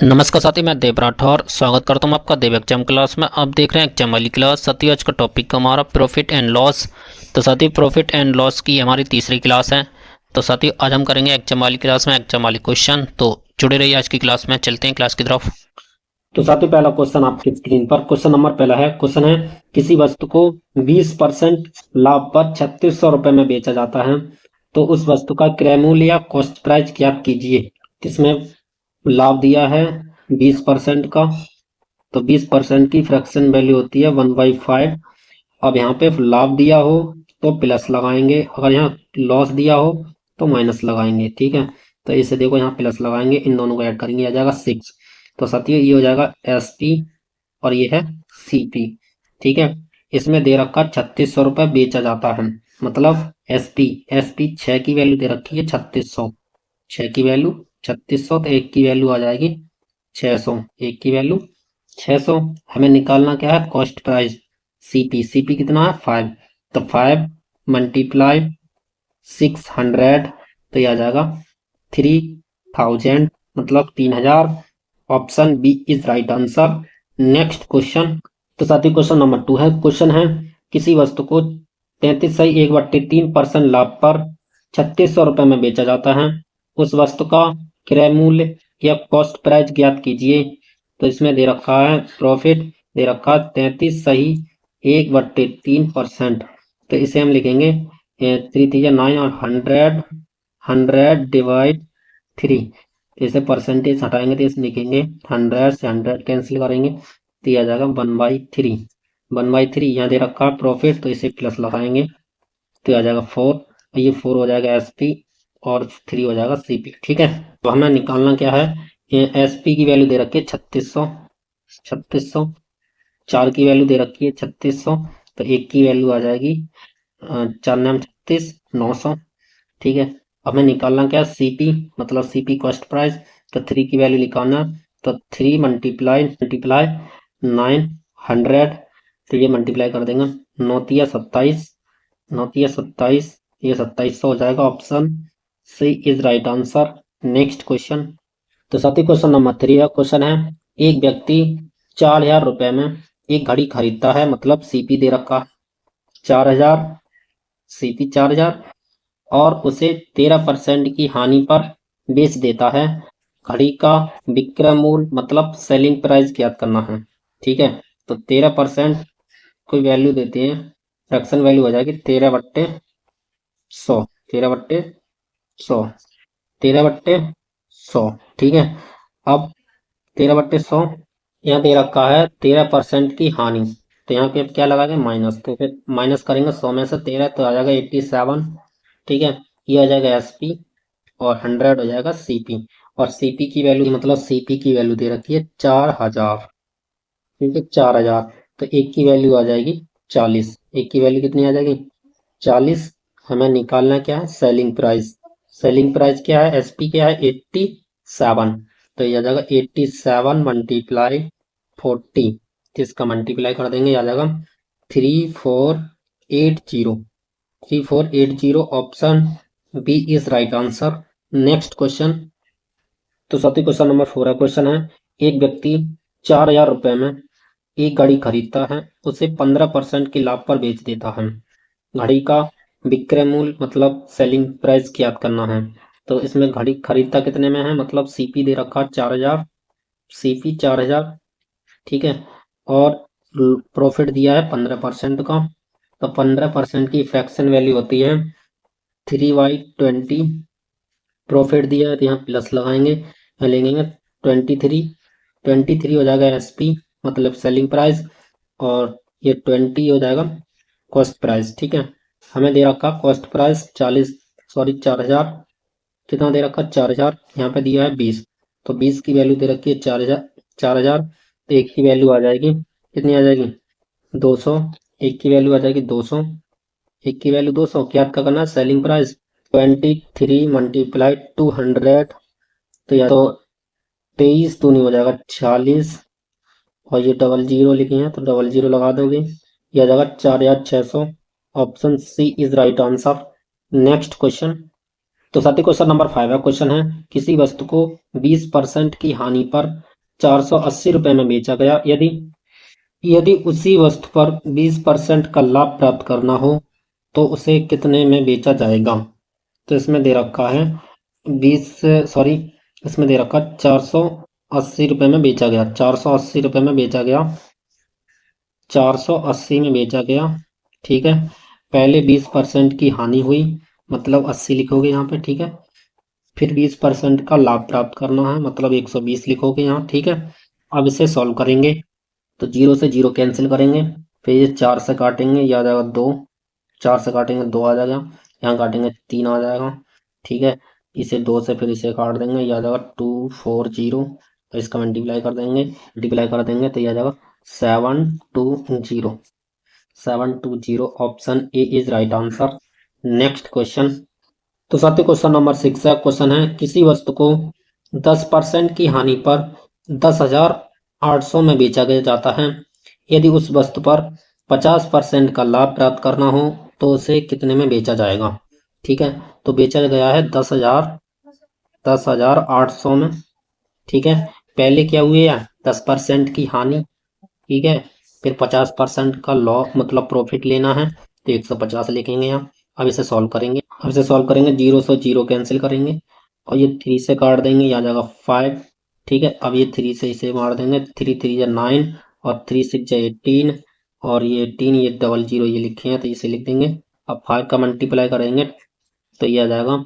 नमस्कार साथी, मैं देव राठौर स्वागत करता हूँ आपका देव एग्जाम क्लास में। आप देख रहे हैं एग्जाम वाली क्लास। साथी आज का टॉपिक हमारा प्रॉफिट एंड लॉस। तो साथी प्रॉफिट एंड लॉस की हमारी तीसरी क्लास है। तो साथी आज हम करेंगे एग्जाम वाली क्लास में एग्जाम वाली क्वेश्चन। तो जुड़े रहिए आज की क्लास में। चलते हैं क्लास की तरफ। तो साथी पहला क्वेश्चन आपकी स्क्रीन पर क्वेश्चन नंबर पहला है। क्वेश्चन है किसी वस्तु को 20% लाभ पर 3600 रुपए में बेचा जाता है, तो उस वस्तु का क्रय मूल्य या कॉस्ट प्राइस ज्ञात कीजिए। इसमें लाभ दिया है 20% का, तो 20% की फ्रैक्शन वैल्यू होती है 1/5। अब यहाँ पे लाभ दिया हो तो प्लस लगाएंगे, अगर यहाँ लॉस दिया हो तो माइनस लगाएंगे। ठीक है, तो इसे देखो यहाँ प्लस लगाएंगे, इन दोनों को ऐड करेंगे, आ जाएगा 6। तो साथियों ये हो जाएगा SP और ये है CP। ठीक है, इसमें दे रखा 3600 रुपये बेचा जाता है, मतलब SP 6 की वैल्यू दे रखी है 3600। 6 की वैल्यू 3600, तो एक की वैल्यू आ जाएगी 600। एक की वैल्यू 600। हमें निकालना क्या है, कॉस्ट प्राइस CP कितना है 5। तो 5 मल्टीप्लाई 600, तो यह आ जाएगा 3000, मतलब 3000। Option B is right answer. Next question. तो साथी क्वेश्चन नंबर 2 है। क्वेश्चन है किसी वस्तु को 33.3% लाभ पर 3600 रुपये में बेचा जाता है, उस वस्तु का क्रय मूल्य या कॉस्ट प्राइस ज्ञात कीजिए। तो इसमें दे रखा है प्रॉफिट, दे रखा 33/1/3%। तो इसे हम लिखेंगे 3 3 9 और 100 डिवाइड 3। इसे परसेंटेज हटाएंगे तो इसे लिखेंगे 100 से 100 कैंसिल करेंगे, तो यह आ जाएगा 1/3। 1/3 यहाँ दे रखा प्रॉफिट, तो इसे प्लस लगाएंगे तो आ जाएगा 4। ये 4 हो जाएगा SP और 3 हो जाएगा CP। ठीक है, तो हमें निकालना क्या है, SP की वैल्यू दे रखी है 3600। 4 की वैल्यू दे रखी है 3600, तो एक की वैल्यू आ जाएगी 4 नाम 36, 900। ठीक है, हमें निकालना क्या है CP, मतलब CP कॉस्ट प्राइस। तो 3 की वैल्यू निकालना, तो 3 मल्टीप्लाई 900, तो ये मल्टीप्लाई कर देंगे 9 तिया 27, 9 तिया 27, ये 2700 हो जाएगा। Option C is right answer. Next question. तो साथी क्वेश्चन नंबर 3 है। क्वेश्चन है एक व्यक्ति 4000 रुपए में एक घड़ी खरीदता है, मतलब CP दे रखा 4000, CP 4000, और उसे 13% की हानि पर बेच देता है। घड़ी का विक्रय मूल्य मतलब सेलिंग प्राइस ज्ञात करना है। ठीक है, तो 13% कोई वैल्यू देते हैं, फ्रैक्शन वैल्यू हो जाएगी 13/100। 13/100, 13/100। ठीक है, अब 13/100 यहाँ दे रखा है 13% की हानि, तो यहाँ पे अब क्या लगाएंगे, माइनस। तो फिर माइनस करेंगे 100 में से 13, तो आ जाएगा 87। ठीक है, ये आ जाएगा SP और 100 हो जाएगा CP। और CP की वैल्यू मतलब CP की वैल्यू दे रखी है 4000। ठीक है, 4000, तो एक की वैल्यू आ जाएगी 40। एक की वैल्यू कितनी आ जाएगी 40। हमें निकालना क्या है, सेलिंग प्राइस। सेलिंग प्राइस क्या है, SP क्या है 87, तो ये आ जाएगा 87 मल्टीप्लाई 40। इसका मल्टीप्लाई कर देंगे, आ जाएगा 3480। 3480 option B is right answer. Next question. तो साथी क्वेश्चन नंबर 4 है। क्वेश्चन है एक व्यक्ति 4000 रुपए में एक घड़ी खरीदता है, उसे 15% के लाभ पर बेच देता है। घड़ी का विक्रय मूल्य मतलब सेलिंग प्राइस ज्ञात करना है। तो इसमें घड़ी खरीदता कितने में है, मतलब CP दे रखा 4000, CP 4000। ठीक है, और प्रॉफिट दिया है 15% का, तो 15% की फ्रैक्शन वैल्यू होती है 3/20। प्रॉफिट दिया है तो यहाँ प्लस लगाएंगे, यहाँ लेंगे 23 हो जाएगा SP मतलब सेलिंग प्राइस, और ये 20 हो जाएगा कॉस्ट प्राइस। ठीक है, हमें दे रखा कॉस्ट प्राइस 4000। कितना दे रखा 4000, यहाँ पे दिया है 20, तो 20 की वैल्यू दे रखी है 4000। तो एक की वैल्यू आ जाएगी, कितनी आ जाएगी 200। एक की वैल्यू आ जाएगी 200। एक की वैल्यू 200, क्या करना है, सेलिंग प्राइस 23 मल्टीप्लाई 200, तो या तो 23 दूनी हो जाएगा 40, और ये डबल जीरो लिखे हैं तो डबल जीरो लगा दोगे, यह आ जाएगा 4600। Option C is right answer. Next question. तो साथी क्वेश्चन नंबर 5 है। क्वेश्चन है किसी वस्तु को 20% की हानि पर ₹480 में बेचा गया। यदि यदि उसी वस्तु पर 20% का लाभ प्राप्त करना हो तो उसे कितने में बेचा जाएगा? तो इसमें दे रखा है 20 सॉरी इसमें दे रखा 480 में बेचा गया। 480 में बेचा गया। 480 में बेचा गया। ठीक है, पहले 20% की हानि हुई, मतलब 80 लिखोगे यहाँ पे। ठीक है, फिर 20% का लाभ प्राप्त करना है, मतलब 120 लिखोगे यहाँ। ठीक है, अब इसे सॉल्व करेंगे तो 0 से 0 कैंसिल करेंगे, फिर ये 4 से काटेंगे, ये आ जाएगा 2। 4 से काटेंगे 2 आ जाएगा, यहाँ काटेंगे 3 आ जाएगा। ठीक है, इसे 2 से फिर इसे काट देंगे, ये आ जाएगा 240। तो इसका मल्टीप्लाई कर देंगे तो ये आ जाएगा 720। 720 option A is right answer. Next question. तो साथियों क्वेश्चन नंबर 6 है। क्वेश्चन है किसी वस्तु को 10% की हानि पर 10,800 में बेचा गया जाता है। यदि उस वस्तु पर 50% का लाभ प्राप्त करना हो तो उसे कितने में बेचा जाएगा? ठीक है, तो बेचा गया है 10,800 में। ठीक है, पहले क्या हुए है 10% की हानि। ठीक है, फिर 50% का लॉ मतलब प्रॉफिट लेना है तो 150 लिखेंगे यहाँ। अब इसे सॉल्व करेंगे 0 से 0 कैंसिल करेंगे और ये 3 से काट देंगे, ये आ जाएगा 5। ठीक है, अब ये 3 से इसे मार देंगे, 3 3 या 9 और 3 6 या 18 और ये 18, ये 00 ये लिखे हैं तो इसे लिख देंगे। अब 5 का मल्टीप्लाई करेंगे तो ये आ जाएगा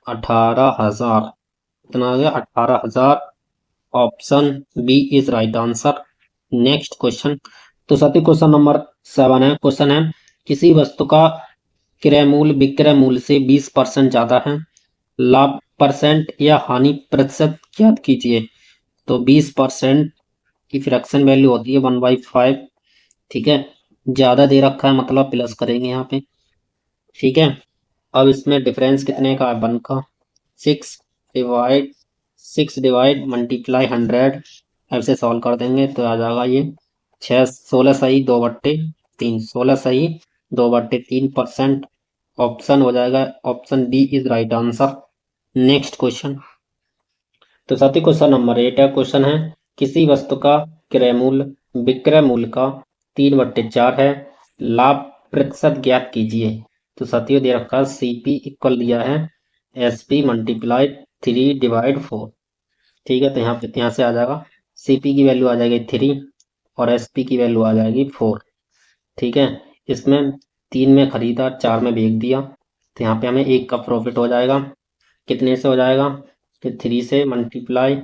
18,000। कितना आ गया 18,000। Option B is right answer. Next question. तो साथी क्वेश्चन नंबर 7 है। क्वेश्चन है किसी वस्तु का क्रय मूल्य विक्रय मूल्य से 20% ज्यादा है। लाभ परसेंट या हानि प्रतिशत ज्ञात कीजिए। तो 20% की फ्रैक्शन वैल्यू होती है 1/5। ठीक है, ज्यादा दे रखा है मतलब प्लस करेंगे यहाँ पे। ठीक है, अब इसमें डिफरेंस कितने का है 1 का। 6 डिवाइड 6 डिवाइड मल्टीप्लाई 100। अब इसे सॉल्व कर देंगे तो आ जाएगा ये 16 सही 2/3। 16 सही 2/3%। ऑप्शन हो जाएगा option D is right answer. Next question. तो साथी क्वेश्चन नंबर 8 है। क्वेश्चन है किसी वस्तु का क्रय मूल्य विक्रय मूल्य का 3/4 है। लाभ प्रतिशत ज्ञात कीजिए। तो साथियों दे रखा है सीपी इक्वल दिया है एसपी मल्टीप्लाई 3/4। ठीक है, तो यहाँ से आ जाएगा सीपी की वैल्यू आ जाएगी 3 और एसपी की वैल्यू आ जाएगी 4। ठीक है, इसमें 3 में खरीदा 4 में बेच दिया तो यहाँ पे हमें 1 का प्रॉफिट हो जाएगा। कितने से हो जाएगा? फिर 3 से मल्टीप्लाई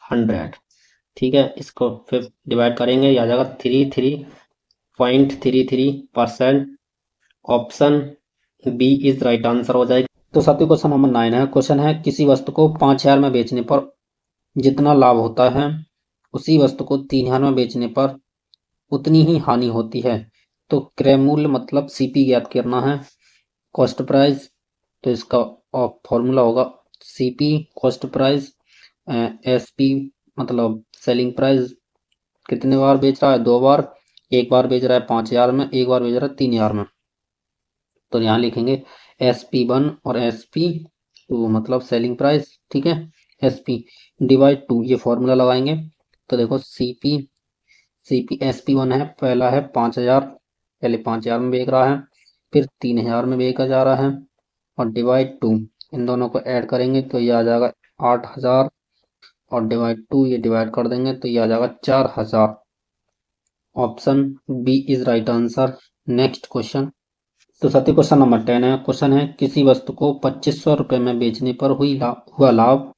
100। ठीक है, इसको फिर डिवाइड करेंगे, ये आ जाएगा 33.33%। Option B is right answer हो जाएगा। तो साथियों क्वेश्चन नंबर 9 है। क्वेश्चन है किसी वस्तु को 5,000 में बेचने पर जितना लाभ होता है उसी वस्तु को 3,000 में बेचने पर उतनी ही हानि होती है। तो क्रय मूल्य मतलब सीपी ज्ञात करना है। कॉस्ट प्राइस, तो इसका फॉर्मूला होगा सीपी कॉस्ट प्राइस। एसपी मतलब सेलिंग प्राइस। कितने बार बेच रहा है? 2 बार। एक बार बेच रहा है 5,000 में, एक बार बेच रहा है 3,000 में। तो यहाँ लिखेंगे SP1 और SP2 मतलब सेलिंग प्राइस। ठीक है, SP डिवाइड 2 ये फॉर्मूला लगाएंगे तो देखो सीपी SP1 है, पहला है 5,000, पहले 5,000 में बेच रहा है, फिर 3,000 में बेचा जा रहा है और डिवाइड 2 इन दोनों को ऐड करेंगे तो ये आ जाएगा 8,000 और डिवाइड 2 ये डिवाइड कर देंगे तो ये आ जाएगा 4,000। Option B is right answer. Next question. तो साथी क्वेश्चन नंबर 10 है। क्वेश्चन है किसी वस्तु को 2,500 रुपये में बेचने पर हुआ लाभ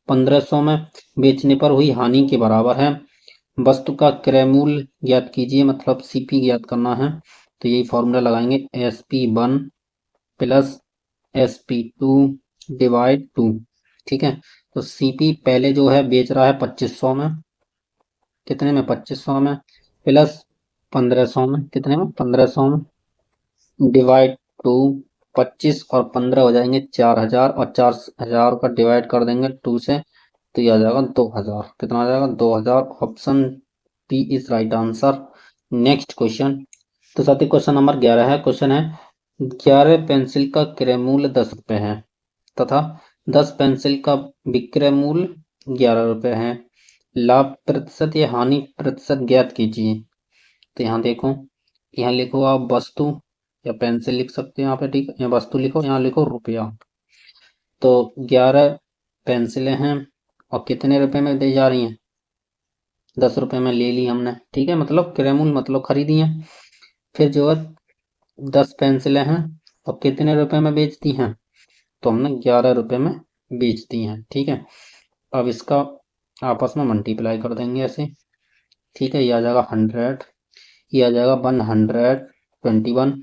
1,500 में बेचने पर हुई हानि के बराबर है। वस्तु का क्रय मूल्य ज्ञात कीजिए, मतलब सीपी ज्ञात करना है। तो यही फॉर्मूला लगाएंगे SP1 प्लस SP2 डिवाइड 2। ठीक है, तो सीपी पहले जो है बेच रहा है 2,500 में, कितने में 2,500 में, प्लस 1,500 में, कितने में 1,500 में, डिवाइड 2। 25 और 15 हो जाएंगे 4,000 और 4,000 का डिवाइड कर देंगे 2 से तो ये आ जाएगा 2,000। कितना आ जाएगा 2,000। Option B is right answer. Next question. तो साथी क्वेश्चन नंबर 11 है। क्वेश्चन है 11 पेंसिल का क्रय मूल्य 10 रुपये है तथा 10 पेंसिल का विक्रय मूल्य 11 रुपये है। लाभ प्रतिशत या हानि प्रतिशत ज्ञात कीजिए। तो यहाँ देखो, यहाँ लिखो आप वस्तु या पेन से लिख सकते हो यहाँ पे, ठीक है, या वस्तु लिखो, यहाँ लिखो रुपया। तो 11 पेंसिलें हैं और कितने रुपए में दी जा रही हैं? 10 रुपए में ले ली हमने, ठीक है, मतलब क्रयमूल्य मतलब खरीदी है। फिर जो है 10 पेंसिलें हैं और कितने रुपए में बेच दी हैं? तो हमने 11 रुपए में बेच दी हैं, ठीक है। अब इसका आपस में मल्टीप्लाई कर देंगे ऐसे, ठीक है। ये आ जाएगा 100, ये आ जाएगा 121,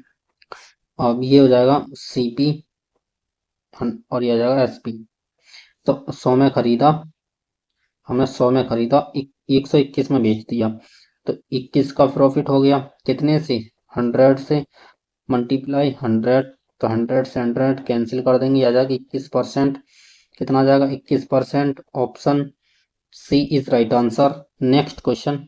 अब ये हो जाएगा CP और ये आ जाएगा SP। तो 100 में खरीदा हमने, 100 में खरीदा, 121 में बेच दिया। तो 21 का प्रॉफिट हो गया कितने से? 100 से, मल्टीप्लाई 100। तो 100 से 100 कैंसिल कर देंगे, आ जाएगा 21%। कितना आ जाएगा? 21%। Option C is right answer. Next question.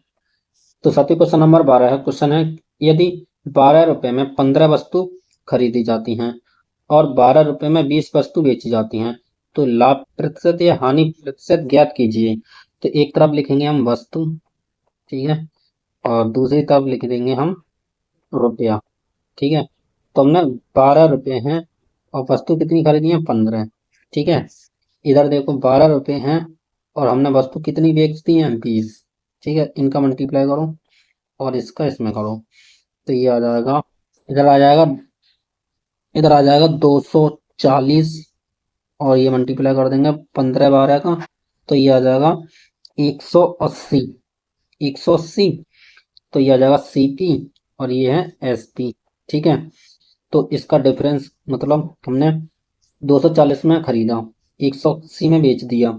तो साथी क्वेश्चन नंबर 12 है। क्वेश्चन है, यदि 12 रुपए में 15 वस्तु खरीदी जाती हैं और 12 रुपए में 20 वस्तु बेची जाती हैं, तो लाभ प्रतिशत या हानि प्रतिशत ज्ञात कीजिए। तो एक तरफ लिखेंगे हम वस्तु, ठीक है, और दूसरी तरफ लिख देंगे हम रुपया, ठीक है। तो हमने 12 रुपए हैं और वस्तु कितनी खरीदी है? 15, ठीक है। इधर देखो 12 रुपए हैं और हमने वस्तु कितनी बेच दी है? 20, ठीक है। इनका मल्टीप्लाई करो और इसका इसमें करो, तो ये आ जाएगा, इधर आ जाएगा, इधर आ जाएगा 240 और ये मल्टीप्लाई कर देंगे 15 12 का, तो ये आ जाएगा 180, 180। तो ये आ जाएगा CP और ये है SP, ठीक है। तो इसका डिफरेंस मतलब हमने 240 में खरीदा, 180 में बेच दिया,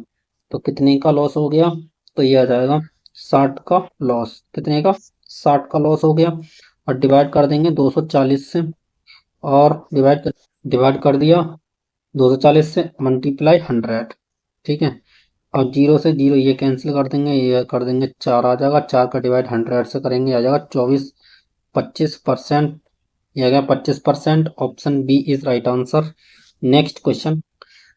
तो कितने का लॉस हो गया? तो ये आ जाएगा 60 का लॉस। कितने का? 60 का लॉस हो गया। और डिवाइड कर देंगे 240 से, और डिवाइड कर दिया 240 से, मल्टीप्लाई 100, ठीक है। और जीरो से जीरो ये कैंसिल कर देंगे, ये कर देंगे 4 आ जाएगा, 4 का डिवाइड 100 से करेंगे, आ जाएगा 24, 25%, ये आ गया 25%। Option B is right answer. Next question.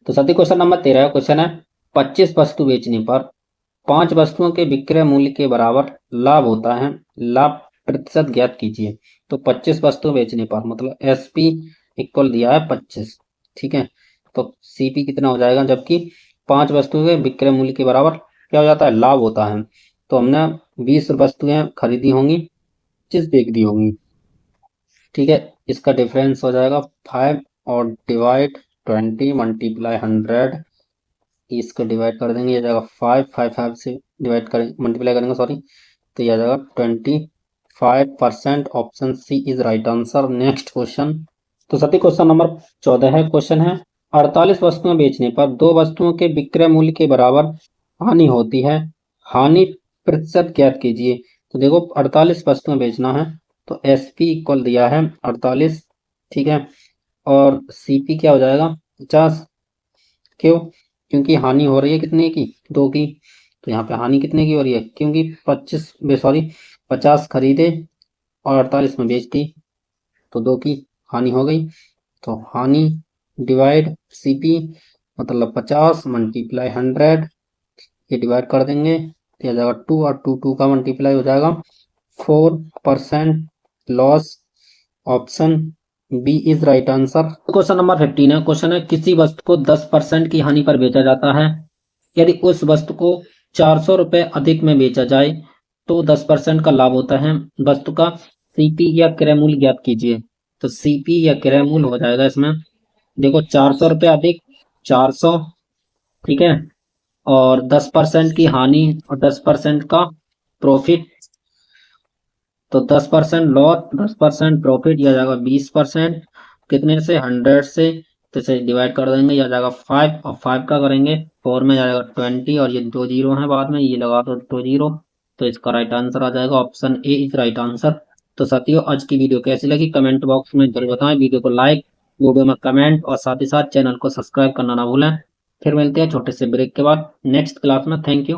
तो साथी क्वेश्चन नंबर 13 क्वेश्चन है, 25 वस्तु बेचने पर 5 वस्तुओं के विक्रय मूल्य के बराबर लाभ होता है, लाभ प्रतिशत ज्ञात कीजिए। तो 25 वस्तु बेचने पर मतलब SP इक्वल दिया है 25, ठीक है। तो CP कितना हो जाएगा? जबकि 5 वस्तुओं के विक्रय मूल्य के बराबर क्या हो जाता है? लाभ होता है। तो हमने 20 वस्तुएं खरीदी होंगी, 25 बेच दी होंगी, ठीक है। इसका डिफरेंस हो जाएगा 5 और डिवाइड 20 मल्टीप्लाई 100, इसको डिवाइड कर देंगे, ये जाएगा 5 से डिवाइड करें, मल्टीप्लाई करेंगे, सॉरी। तो ये आ जाएगा 25%। Option C is right answer. Next question. तो सती क्वेश्चन नंबर 14 है। क्वेश्चन है, 48 वस्तुएं बेचने पर 2 वस्तुओं के विक्रय मूल्य के बराबर हानि होती है, हानि प्रतिशत ज्ञात कीजिए। तो देखो 48 वस्तुएं बेचना है, तो SP इक्वल दिया है 48, ठीक है। और CP क्या हो जाएगा? 50। क्यों? क्योंकि हानि हो रही है कितने की? 2 की। तो यहाँ पे हानि कितने की हो रही है? क्योंकि 50 खरीदे और 48 में बेच दी, तो 2 की हानि हो गई। तो हानि डिवाइड CP मतलब 50 मल्टीप्लाई 100, ये डिवाइड कर देंगे, तो आ जाएगा 2 और 2 का मल्टीप्लाई हो जाएगा 4% loss. Option B is right answer. Question number 15 है। क्वेश्चन है, किसी वस्तु को 10% की हानि पर बेचा जाता है, यदि उस वस्तु को 400 रुपए अधिक में बेचा जाए तो 10% का लाभ होता है। वस्तु का CP या क्रय मूल्य ज्ञात कीजिए। तो CP या क्रय मूल्य हो जाएगा इसमें, देखो 400 रुपए अधिक 400, ठीक है, और 10% की हानि और 10% का प्रॉफिट, तो 10% लॉस 10% प्रॉफिट, यह आ जाएगा 20%। कितने से? 100 से। तो इसे डिवाइड कर देंगे, यह आ जाएगा 5 और 5 का करेंगे 4 में, आ जाएगा 20 और ये 2 जीरो है बाद में, ये लगा दो 2 जीरो। तो इसका राइट आंसर आ जाएगा option A is right answer. तो साथियों, आज की वीडियो कैसी लगी कमेंट बॉक्स में जरूर बताएं। वीडियो को लाइक, वीडियो में कमेंट और साथ ही साथ चैनल को सब्सक्राइब करना ना भूलें। फिर मिलते हैं छोटे से ब्रेक के बाद नेक्स्ट क्लास में। Thank you.